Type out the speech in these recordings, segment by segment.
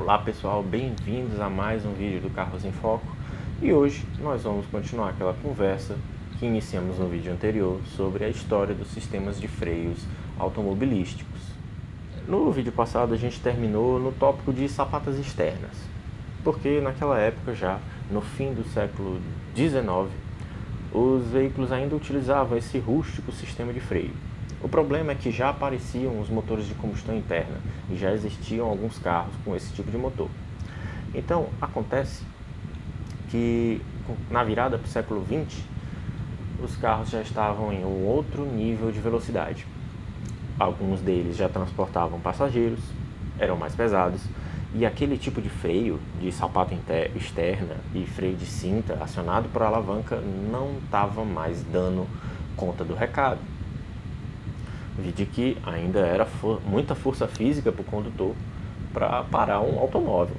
Olá pessoal, bem-vindos a mais um vídeo do Carros em Foco. E hoje nós vamos continuar aquela conversa que iniciamos no vídeo anterior sobre a história dos sistemas de freios automobilísticos. No vídeo passado a gente terminou no tópico de sapatas externas, porque naquela época já, no fim do século XIX, os veículos ainda utilizavam esse rústico sistema de freio. O problema é que já apareciam os motores de combustão interna e já existiam alguns carros com esse tipo de motor. Então, acontece que na virada para o século XX, os carros já estavam em um outro nível de velocidade. Alguns deles já transportavam passageiros, eram mais pesados, e aquele tipo de freio, de sapata externa e freio de cinta acionado por alavanca, não estava mais dando conta do recado. De que ainda era muita força física para o condutor para parar um automóvel.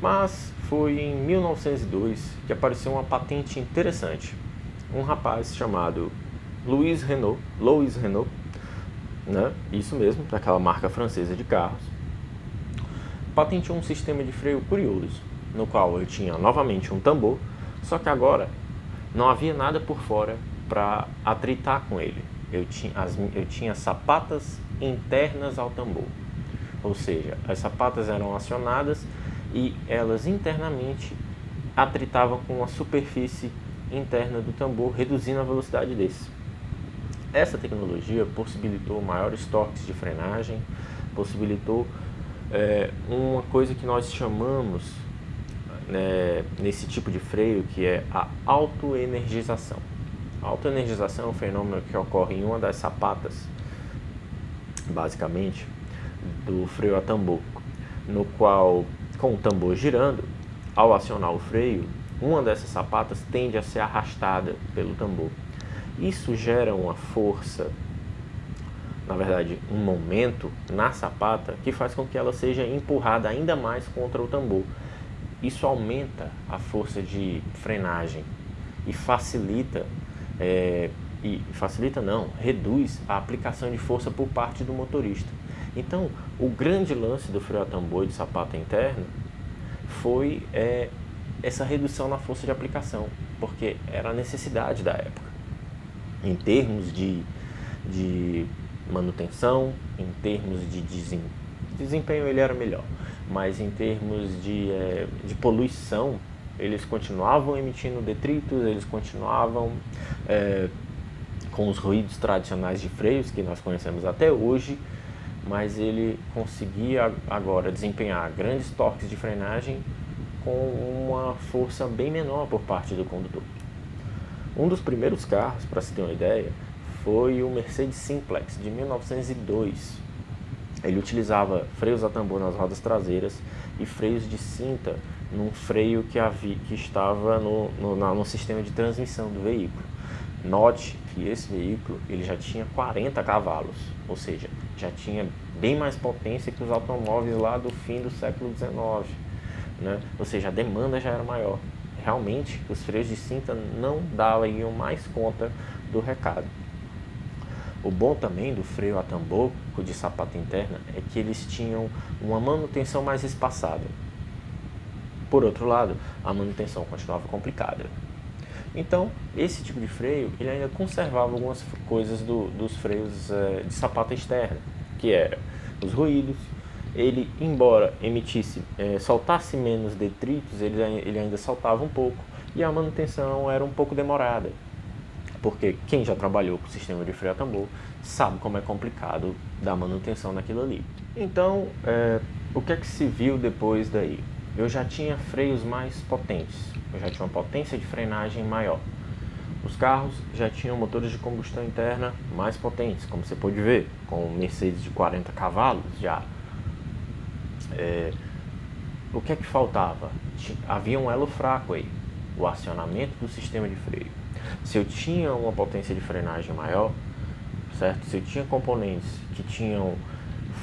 Mas foi em 1902 que apareceu uma patente interessante. Um rapaz chamado Louis Renault, né? Isso mesmo, daquela marca francesa de carros, patenteou um sistema de freio curioso, no qual ele tinha novamente um tambor, só que agora não havia nada por fora para atritar com ele. Eu tinha sapatas internas ao tambor, ou seja, as sapatas eram acionadas e elas internamente atritavam com a superfície interna do tambor, reduzindo a velocidade desse. Essa tecnologia possibilitou maiores torques de frenagem, possibilitou uma coisa que nós chamamos nesse tipo de freio, que é a autoenergização. A autoenergização é um fenômeno que ocorre em uma das sapatas, basicamente, do freio a tambor, no qual, com o tambor girando, ao acionar o freio, uma dessas sapatas tende a ser arrastada pelo tambor. Isso gera uma força, na verdade, um momento na sapata que faz com que ela seja empurrada ainda mais contra o tambor. Isso aumenta a força de frenagem e reduz a aplicação de força por parte do motorista. Então, o grande lance do freio a tambor e de sapata interna foi essa redução na força de aplicação, porque era a necessidade da época. Em termos de manutenção, em termos de desempenho ele era melhor, mas em termos de poluição, eles continuavam emitindo detritos, eles continuavam com os ruídos tradicionais de freios que nós conhecemos até hoje, mas ele conseguia agora desempenhar grandes torques de frenagem com uma força bem menor por parte do condutor. Um dos primeiros carros, para se ter uma ideia, foi o Mercedes Simplex, de 1902. Ele utilizava freios a tambor nas rodas traseiras e freios de cinta num freio que estava no sistema de transmissão do veículo. Note que esse veículo ele já tinha 40 cavalos, ou seja, já tinha bem mais potência que os automóveis lá do fim do século XIX, né? Ou seja, a demanda já era maior. Realmente, os freios de cinta não davam mais conta do recado. O bom também do freio a tambor de sapata interna é que eles tinham uma manutenção mais espaçada. Por outro lado, a manutenção continuava complicada. Então, esse tipo de freio ele ainda conservava algumas coisas dos freios de sapata externa, que era os ruídos. Ele, embora soltasse menos detritos, ele ainda soltava um pouco, e a manutenção era um pouco demorada, porque quem já trabalhou com o sistema de freio a tambor sabe como é complicado dar manutenção naquilo ali. Então, o que é que se viu depois daí? Eu já tinha freios mais potentes, eu já tinha uma potência de frenagem maior. Os carros já tinham motores de combustão interna mais potentes, como você pode ver, com Mercedes de 40 cavalos já. O que é que faltava? Havia um elo fraco aí, o acionamento do sistema de freio. Se eu tinha uma potência de frenagem maior, certo? Se eu tinha componentes que tinham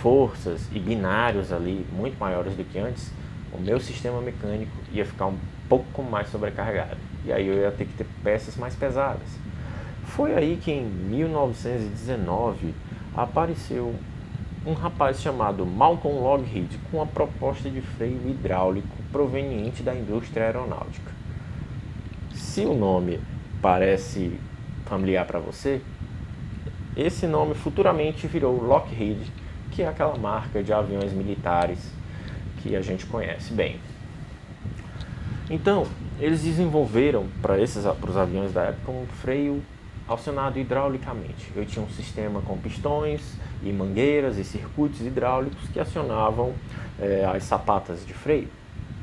forças e binários ali muito maiores do que antes, o meu sistema mecânico ia ficar um pouco mais sobrecarregado. E aí eu ia ter que ter peças mais pesadas. Foi aí que em 1919 apareceu um rapaz chamado Malcolm Loghead com uma proposta de freio hidráulico proveniente da indústria aeronáutica. Se o nome parece familiar para você, esse nome futuramente virou Lockheed, que é aquela marca de aviões militares que a gente conhece bem. Então, eles desenvolveram para os aviões da época um freio acionado hidraulicamente. Eu tinha um sistema com pistões e mangueiras e circuitos hidráulicos que acionavam as sapatas de freio.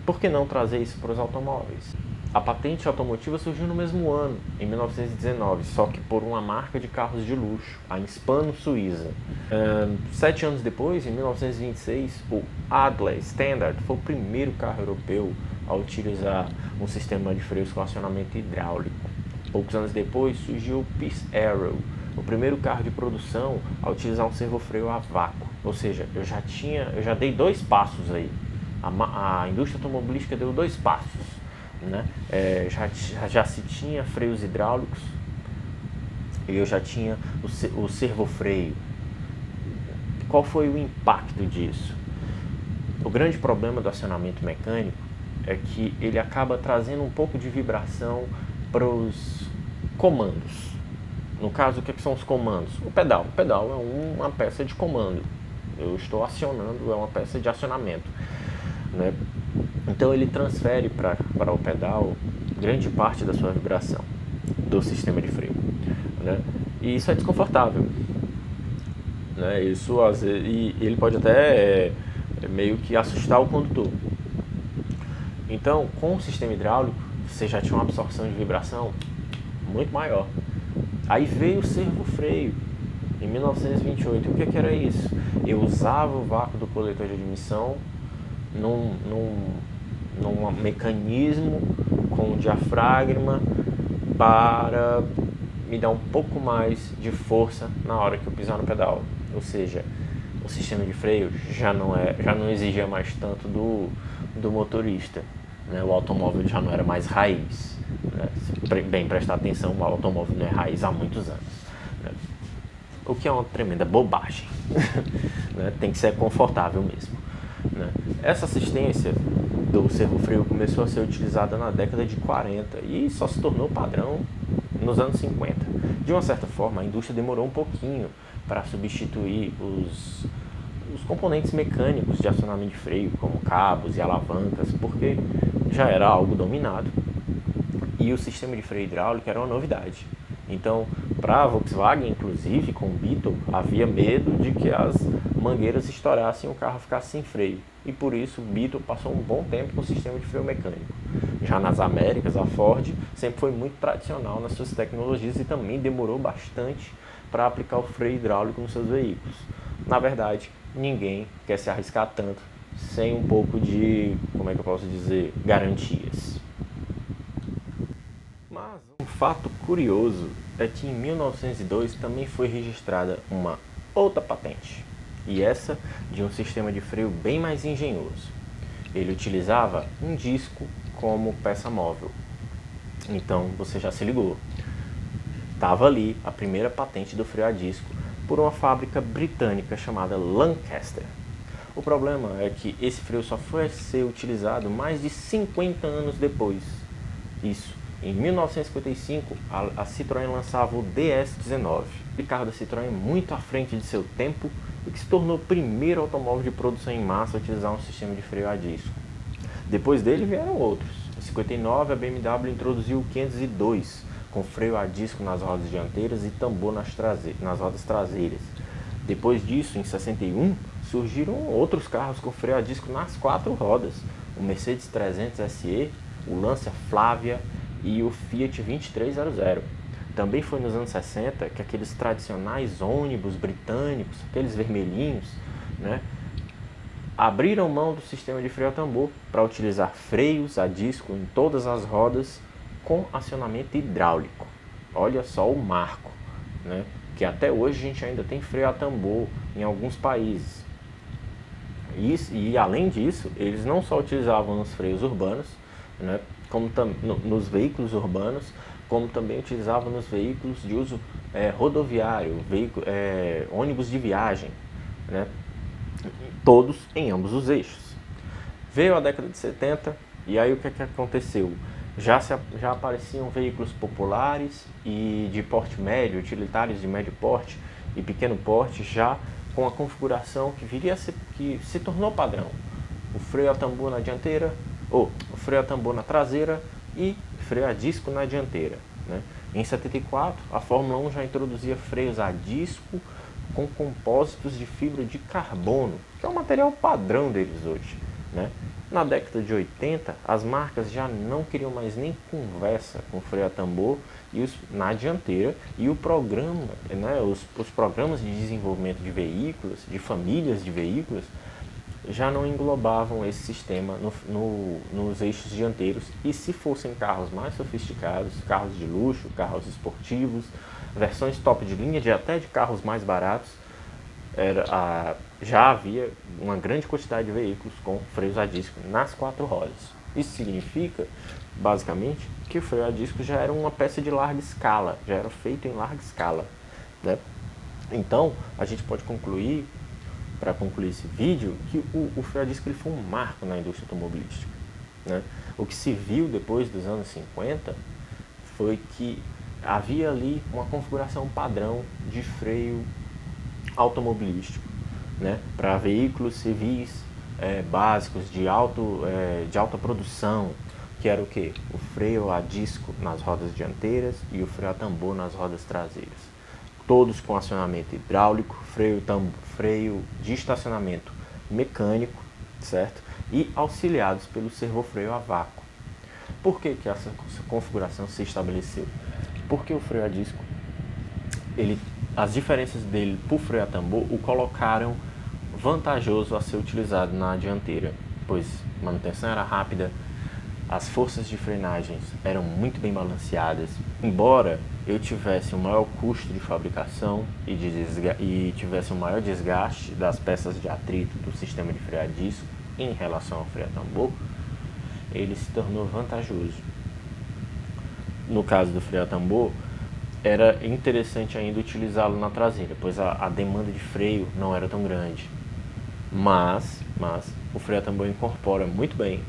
Por que não trazer isso para os automóveis? A patente automotiva surgiu no mesmo ano, em 1919, só que por uma marca de carros de luxo, a Hispano-Suíça. 7 anos depois, em 1926, o Adler Standard foi o primeiro carro europeu a utilizar um sistema de freios com acionamento hidráulico. Poucos anos depois, surgiu o Peace Arrow, o primeiro carro de produção a utilizar um servofreio a vácuo. Ou seja, eu já dei 2 passos aí. A indústria automobilística deu 2 passos. Né? Já se tinha freios hidráulicos e eu já tinha o servofreio. Qual foi o impacto disso? O grande problema do acionamento mecânico é que ele acaba trazendo um pouco de vibração para os comandos. No caso, o que são os comandos? O pedal. O pedal é uma peça de comando. Eu estou acionando, é uma peça de acionamento. Né? Então ele transfere para o pedal grande parte da sua vibração do sistema de freio. Né? E isso é desconfortável. Né? E ele pode até meio que assustar o condutor. Então, com o sistema hidráulico, você já tinha uma absorção de vibração muito maior. Aí veio o servofreio, em 1928. O que era isso? Eu usava o vácuo do coletor de admissão num mecanismo com diafragma para me dar um pouco mais de força na hora que eu pisar no pedal. Ou seja, o sistema de freio já não exigia mais tanto do motorista. Né? O automóvel já não era mais raiz. Né? Se bem prestar atenção, o automóvel não é raiz há muitos anos. Né? O que é uma tremenda bobagem. Né? Tem que ser confortável mesmo. Né? Essa assistência do servofreio começou a ser utilizada na década de 40 e só se tornou padrão nos anos 50. De uma certa forma, a indústria demorou um pouquinho para substituir os componentes mecânicos de acionamento de freio, como cabos e alavancas, porque já era algo dominado e o sistema de freio hidráulico era uma novidade. Então, para a Volkswagen, inclusive, com o Beetle, havia medo de que as mangueiras estourassem e o carro ficasse sem freio. E por isso, o Beetle passou um bom tempo com o sistema de freio mecânico. Já nas Américas, a Ford sempre foi muito tradicional nas suas tecnologias e também demorou bastante para aplicar o freio hidráulico nos seus veículos. Na verdade, ninguém quer se arriscar tanto sem um pouco de, como é que eu posso dizer, garantias. Mas um fato curioso é que em 1902 também foi registrada uma outra patente, e essa de um sistema de freio bem mais engenhoso. Ele utilizava um disco como peça móvel. Então você já se ligou. Estava ali a primeira patente do freio a disco por uma fábrica britânica chamada Lancaster. O problema é que esse freio só foi a ser utilizado mais de 50 anos depois. Isso. Em 1955, a Citroën lançava o DS19, um carro da Citroën muito à frente de seu tempo e que se tornou o primeiro automóvel de produção em massa a utilizar um sistema de freio a disco. Depois dele vieram outros. Em 59, a BMW introduziu o 502, com freio a disco nas rodas dianteiras e tambor nas rodas traseiras. Depois disso, em 61, surgiram outros carros com freio a disco nas 4 rodas, o Mercedes 300 SE, o Lancia Flavia e o Fiat 2300. Também foi nos anos 60 que aqueles tradicionais ônibus britânicos, aqueles vermelhinhos, né, abriram mão do sistema de freio a tambor para utilizar freios a disco em todas as rodas com acionamento hidráulico. Olha só o marco, né, que até hoje a gente ainda tem freio a tambor em alguns países. E além disso, eles não só utilizavam nos freios urbanos, né, como nos veículos urbanos, como também utilizavam nos veículos de uso rodoviário, ônibus de viagem. Né? todos em ambos os eixos. Veio a década de 70 e aí o que aconteceu? Já apareciam veículos populares e de porte médio, utilitários de médio porte e pequeno porte, já com a configuração que se tornou padrão. O freio a tambor na dianteira, ou o freio a tambor na traseira e freio a disco na dianteira, né? Em 74, a Fórmula 1 já introduzia freios a disco com compósitos de fibra de carbono, que é o material padrão deles hoje, né? Na década de 80, as marcas já não queriam mais nem conversa com freio a tambor na dianteira, e o programa, né, os programas de desenvolvimento de veículos, de famílias de veículos, já não englobavam esse sistema nos eixos dianteiros, e se fossem carros mais sofisticados, carros de luxo, carros esportivos, versões top de linha, até de carros mais baratos, já havia uma grande quantidade de veículos com freios a disco nas 4 rodas. Isso significa, basicamente, que o freio a disco já era uma peça de larga escala, já era feito em larga escala, né? Então, a gente pode concluir, para concluir esse vídeo, que o freio a disco ele foi um marco na indústria automobilística, né? O que se viu depois dos anos 50 foi que havia ali uma configuração padrão de freio automobilístico, né, para veículos civis básicos de alta produção, que era o que? O freio a disco nas rodas dianteiras e o freio a tambor nas rodas traseiras. Todos com acionamento hidráulico, freio de estacionamento mecânico, certo? E auxiliados pelo servofreio a vácuo. Por que essa configuração se estabeleceu? Porque o freio a disco, as diferenças dele para o freio a tambor o colocaram vantajoso a ser utilizado na dianteira, pois a manutenção era rápida, as forças de frenagens eram muito bem balanceadas. Embora eu tivesse um maior custo de fabricação e tivesse um maior desgaste das peças de atrito do sistema de freio a disco em relação ao freio a tambor, ele se tornou vantajoso. No caso do freio a tambor, era interessante ainda utilizá-lo na traseira, pois a demanda de freio não era tão grande. Mas o freio a tambor incorpora muito bem,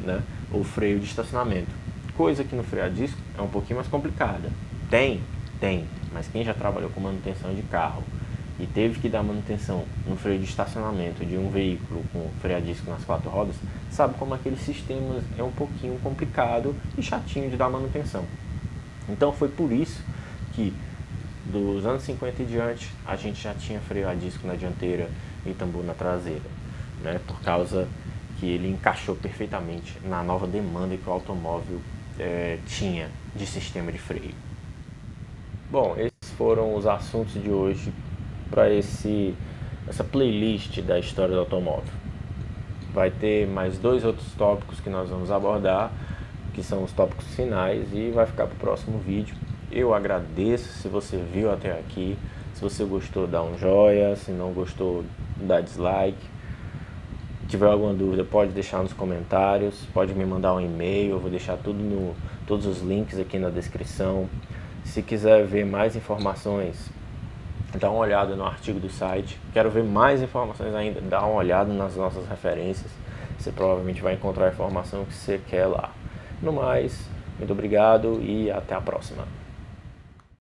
né, o freio de estacionamento, coisa que no freio a disco é um pouquinho mais complicada. Tem, mas quem já trabalhou com manutenção de carro e teve que dar manutenção no freio de estacionamento de um veículo com freio a disco nas 4 rodas, sabe como aquele sistema é um pouquinho complicado e chatinho de dar manutenção. Então foi por isso que dos anos 50 e diante a gente já tinha freio a disco na dianteira e tambor na traseira, né? Por causa que ele encaixou perfeitamente na nova demanda que o automóvel tinha de sistema de freio. Bom, esses foram os assuntos de hoje para essa playlist da história do automóvel. Vai ter mais 2 outros tópicos que nós vamos abordar, que são os tópicos finais, e vai ficar para o próximo vídeo. Eu agradeço se você viu até aqui. Se você gostou, dá um joinha. Se não gostou, dá dislike. Se tiver alguma dúvida, pode deixar nos comentários, pode me mandar um e-mail, eu vou deixar todos os links aqui na descrição. Se quiser ver mais informações, dá uma olhada no artigo do site. Quero ver mais informações ainda, dá uma olhada nas nossas referências. Você provavelmente vai encontrar a informação que você quer lá. No mais, muito obrigado e até a próxima.